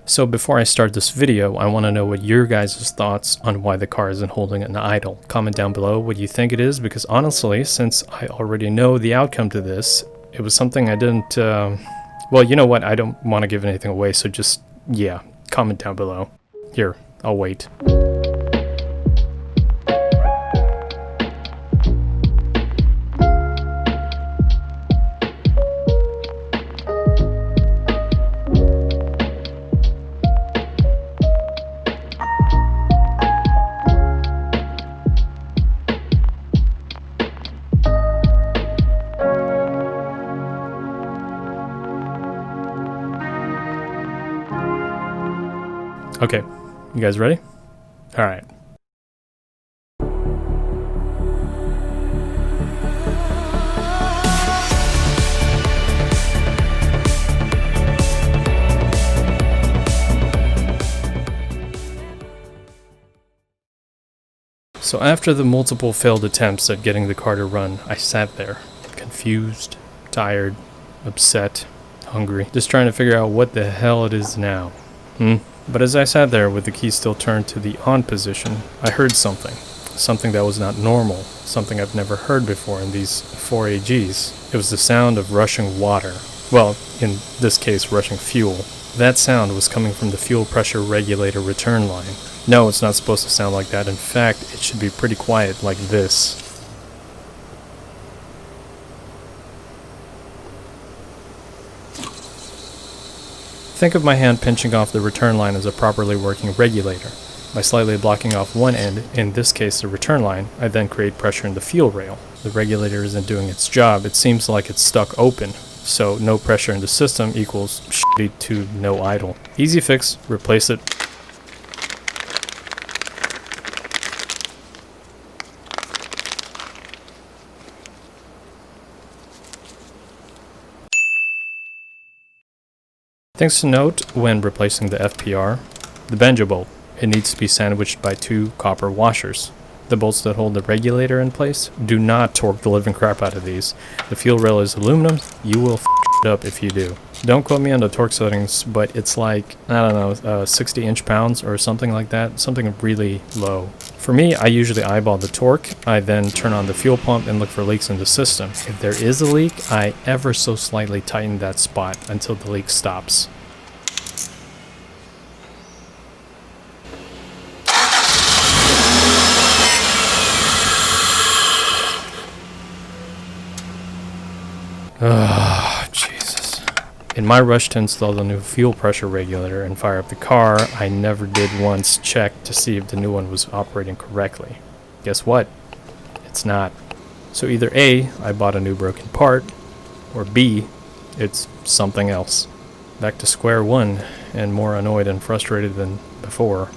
So before I start this video, I want to know what your guys' thoughts on why the car isn't holding an idle. Comment down below what you think it is, because honestly, since I already know the outcome to this, it was something I didn't, well, you know what, I don't want to give anything away, so just, yeah, comment down below. Here, I'll wait. Okay, you guys ready? All right. So after the multiple failed attempts at getting the car to run, I sat there, confused, tired, upset, hungry, just trying to figure out what the hell it is now. But as I sat there with the key still turned to the on position, I heard something that was not normal, something I've never heard before in these 4AGs. It was the sound of rushing water. Well, in this case, rushing fuel. That sound was coming from the fuel pressure regulator return line. No, it's not supposed to sound like that. In fact, it should be pretty quiet like this. Think of my hand pinching off the return line as a properly working regulator. By slightly blocking off one end, in this case the return line, I then create pressure in the fuel rail. The regulator isn't doing its job, it seems like it's stuck open. So no pressure in the system equals shitty to no idle. Easy fix, replace it. Things to note when replacing the FPR. The banjo bolt. It needs to be sandwiched by 2 copper washers. The bolts that hold the regulator in place, do not torque the living crap out of these. The fuel rail is aluminum, you will f it up if you do. Don't quote me on the torque settings, but it's like, I don't know, 60 inch-pounds or something like that, something really low. For me, I usually eyeball the torque, I then turn on the fuel pump and look for leaks in the system. If there is a leak, I ever so slightly tighten that spot until the leak stops. Oh, Jesus. In my rush to install the new fuel pressure regulator and fire up the car, I never did once check to see if the new one was operating correctly. Guess what? It's not. So either A, I bought a new broken part, or B, it's something else. Back to square one, and more annoyed and frustrated than before.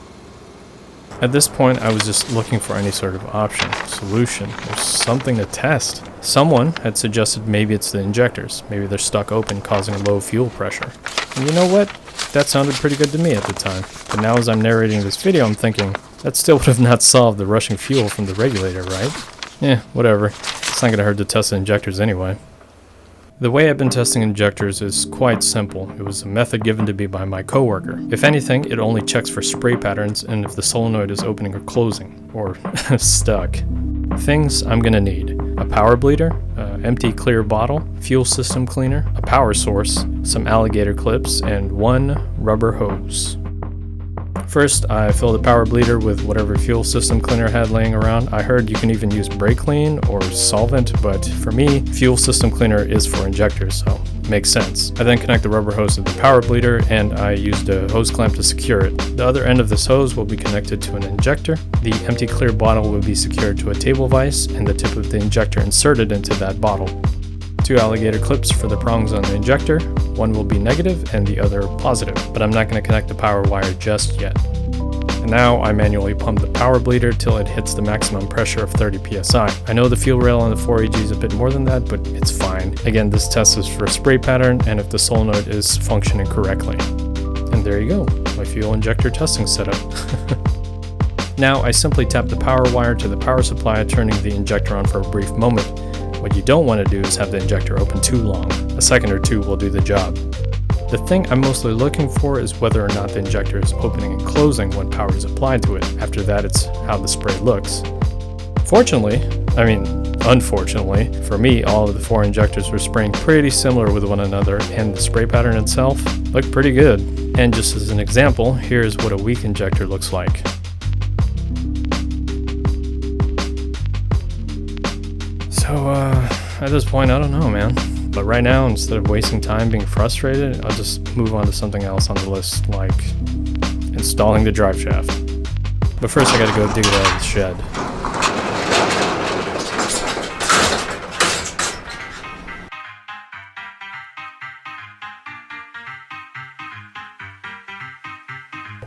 At this point, I was just looking for any sort of option, solution, or something to test. Someone had suggested maybe it's the injectors. Maybe they're stuck open, causing low fuel pressure. And you know what? That sounded pretty good to me at the time. But now as I'm narrating this video, I'm thinking, that still would have not solved the rushing fuel from the regulator, right? Yeah, whatever. It's not gonna hurt to test the injectors anyway. The way I've been testing injectors is quite simple. It was a method given to me by my coworker. If anything, it only checks for spray patterns and if the solenoid is opening or closing, or stuck. Things I'm gonna need: a power bleeder, empty clear bottle, fuel system cleaner, a power source, some alligator clips, and 1 rubber hose. First, I fill the power bleeder with whatever fuel system cleaner I had laying around. I heard you can even use brake clean or solvent, but for me, fuel system cleaner is for injectors, so makes sense. I then connect the rubber hose to the power bleeder, and I used a hose clamp to secure it. The other end of this hose will be connected to an injector. The empty clear bottle will be secured to a table vise, and the tip of the injector inserted into that bottle. 2 alligator clips for the prongs on the injector. One will be negative and the other positive, but I'm not going to connect the power wire just yet. And now I manually pump the power bleeder till it hits the maximum pressure of 30 psi. I know the fuel rail on the 4AG is a bit more than that, but it's fine. Again, this test is for a spray pattern and if the solenoid is functioning correctly. And there you go, my fuel injector testing setup. Now I simply tap the power wire to the power supply, turning the injector on for a brief moment. What you don't want to do is have the injector open too long. A second or two will do the job. The thing I'm mostly looking for is whether or not the injector is opening and closing when power is applied to it. After that, it's how the spray looks. Unfortunately, for me, all of the 4 injectors were spraying pretty similar with one another, and the spray pattern itself looked pretty good. And just as an example, here's what a weak injector looks like. So, at this point, I don't know, man. But right now, instead of wasting time being frustrated, I'll just move on to something else on the list, like installing the drive shaft. But first, I gotta go dig it out of the shed.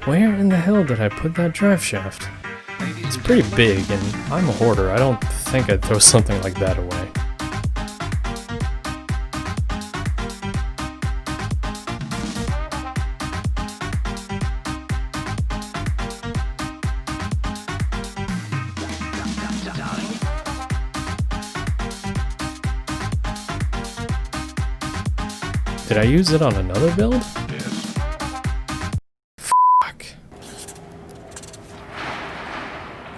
Where in the hell did I put that drive shaft? It's pretty big, and I'm a hoarder. I don't think I'd throw something like that away. Did I use it on another build?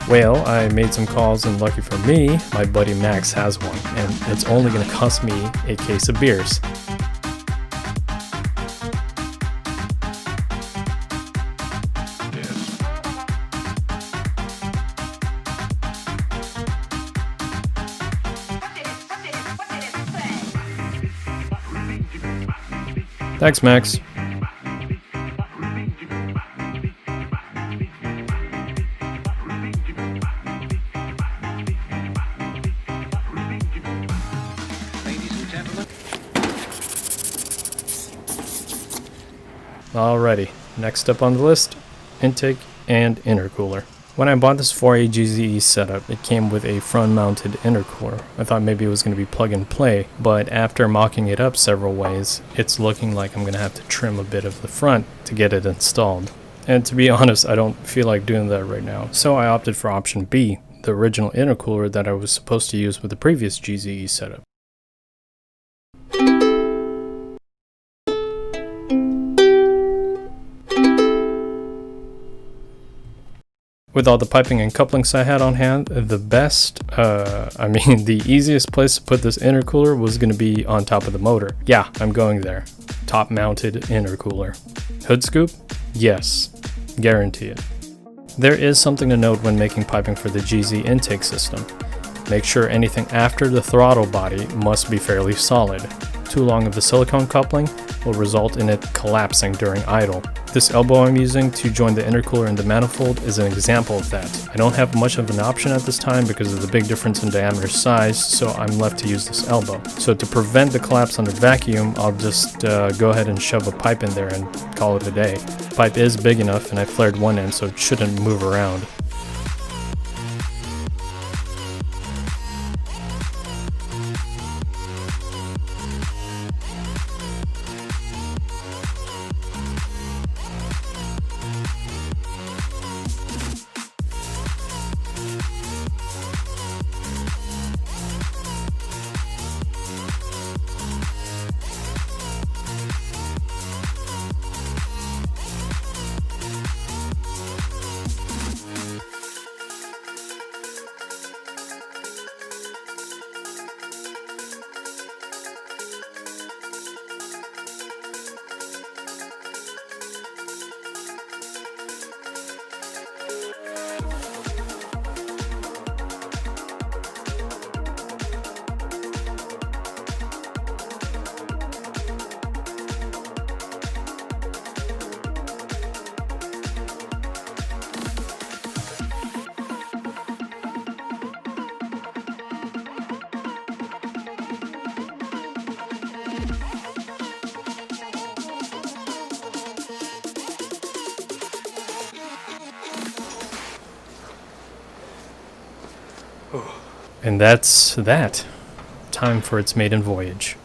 Well, I made some calls, and lucky for me, my buddy Max has one, and it's only going to cost me a case of beers. Thanks, Max. Alrighty, next up on the list, intake and intercooler. When I bought this 4A GZE setup, it came with a front-mounted intercooler. I thought maybe it was going to be plug and play, but after mocking it up several ways, it's looking like I'm going to have to trim a bit of the front to get it installed. And to be honest, I don't feel like doing that right now, so I opted for option B, the original intercooler that I was supposed to use with the previous GZE setup. With all the piping and couplings I had on hand, the easiest place to put this intercooler was going to be on top of the motor. Yeah, I'm going there. Top mounted intercooler. Hood scoop? Yes. Guarantee it. There is something to note when making piping for the GZ intake system. Make sure anything after the throttle body must be fairly solid. Too long of the silicone coupling will result in it collapsing during idle. This elbow I'm using to join the intercooler and the manifold is an example of that. I don't have much of an option at this time because of the big difference in diameter size, so I'm left to use this elbow. So to prevent the collapse under vacuum, I'll just go ahead and shove a pipe in there and call it a day. The pipe is big enough and I flared one end, so it shouldn't move around. And that's that. Time for its maiden voyage.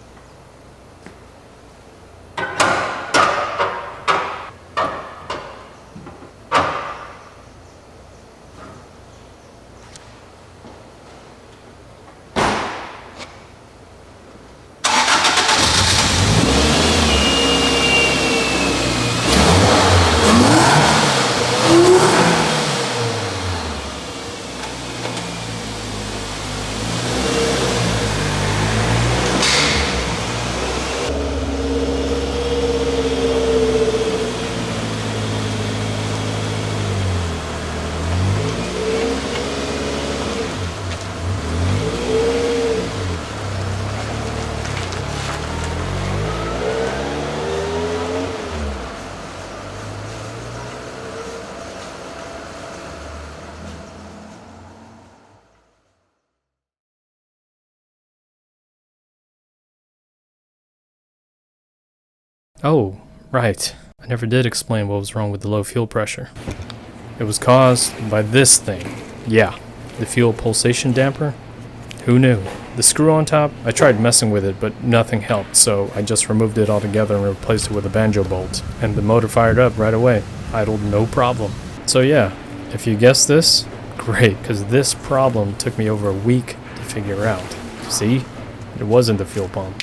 Oh, right. I never did explain what was wrong with the low fuel pressure. It was caused by this thing. Yeah, the fuel pulsation damper. Who knew? The screw on top, I tried messing with it, but nothing helped, so I just removed it altogether and replaced it with a banjo bolt. And the motor fired up right away. Idled no problem. So yeah, if you guessed this, great, because this problem took me over a week to figure out. See? It wasn't the fuel pump.